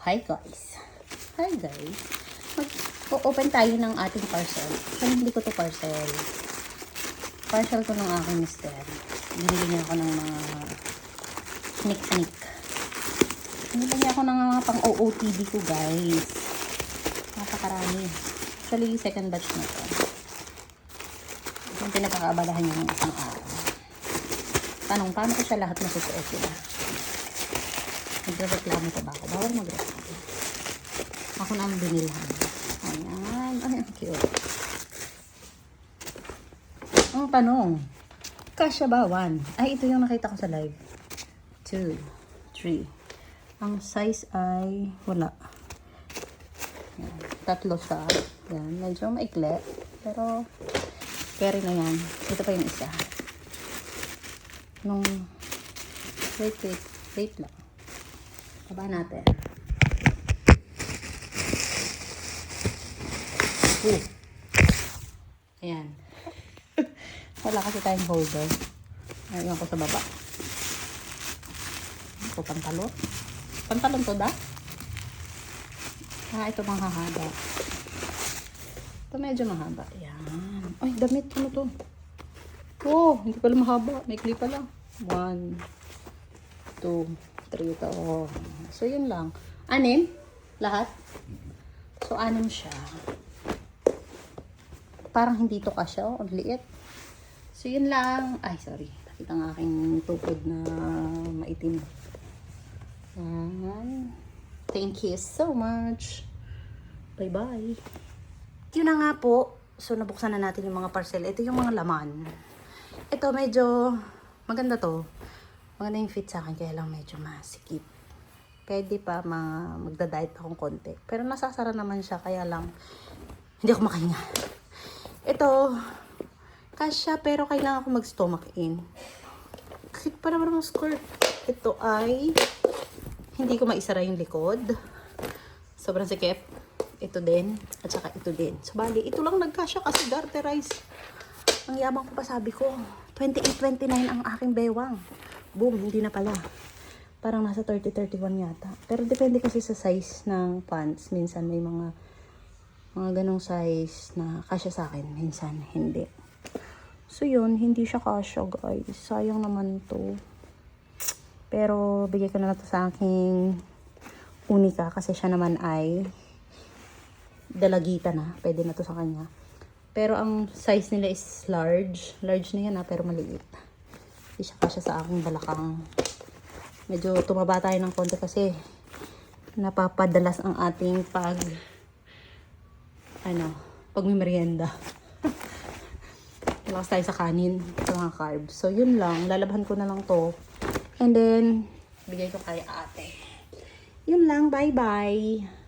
Hi guys. Hi guys. Mag-open tayo ng ating parcel. So, hindi ko to parcel. Parcel ko ng aking mister. Binili niya ako ng mga sneak. Binili niya ako ng mga pang OOTD ko guys. Napakarami. Actually, second batch na to. Yung pinapakaabalahan niya ng isang araw. Tanong, paano ko siya lahat masusuot yun? Magreklamo ko ba ako? Bawal magreklamo. Ako na ang binilhan. Ayan. Ay, ang cute. Ang tanong, kasya ba? 1. Ay, ito yung nakita ko sa live. 2, 3. Ang size ay wala. Ayan. 3 siya. Ayan. Medyo maikli. Pero, carry na yan. Ito pa yung isa. Nung, wait lang. Baba natin. Ayan. Wala kasi tayong holder. Ayan ko sa baba. Ito, pantalon. Pantalon to da? Ito mahahaba. Ito medyo mahaba. Ayan. Ay, damit. Ano to? Oh, hindi pala mahaba. May clip pala. 1, 2, 3 ito. So, yun lang. 6? Lahat? So, 6 siya. Parang hindi to kasya. Oh, ang liit. So, yun lang. Ay, sorry. Nakita ng aking tukod na maitim. Thank you so much. Bye-bye. Yun na nga po. So, nabuksan na natin yung mga parcel. Ito yung mga laman. Ito, medyo maganda to. Maganda yung fit sa akin, kaya lang medyo masikip. Pwede pa magda-diet akong konti. Pero nasasara naman siya, kaya lang hindi ako makahinga. Ito, kasya, pero kailangan ako mag-stomach in. Kahit pa naman ang skirt. Ito ay hindi ko maisara yung likod. Sobrang sikip. Ito din, at saka ito din. So, bali, ito lang nagkasya kasi garterize. Ang yabang ko pa, sabi ko, 28-29 ang aking bewang. Boom, hindi na pala. Parang nasa 30-31 yata. Pero depende kasi sa size ng pants. Minsan may mga ganong size na kasya sa akin. Minsan hindi. So yun, hindi siya kasya guys. Sayang naman to. Pero bigay ko na to sa aking unika. Kasi siya naman ay dalagita na. Pwede na to sa kanya. Pero ang size nila is large. Large na yan pero maliit. Hindi siya kasya sa aking balakang. Medyo tumaba tayo ng konti kasi napapadalas ang ating pagmimerienda. Lakas tayo sa kanin, sa mga carbs. So, yun lang. Lalabhan ko na lang to. And then, bigay ko kay ate. Yun lang. Bye-bye.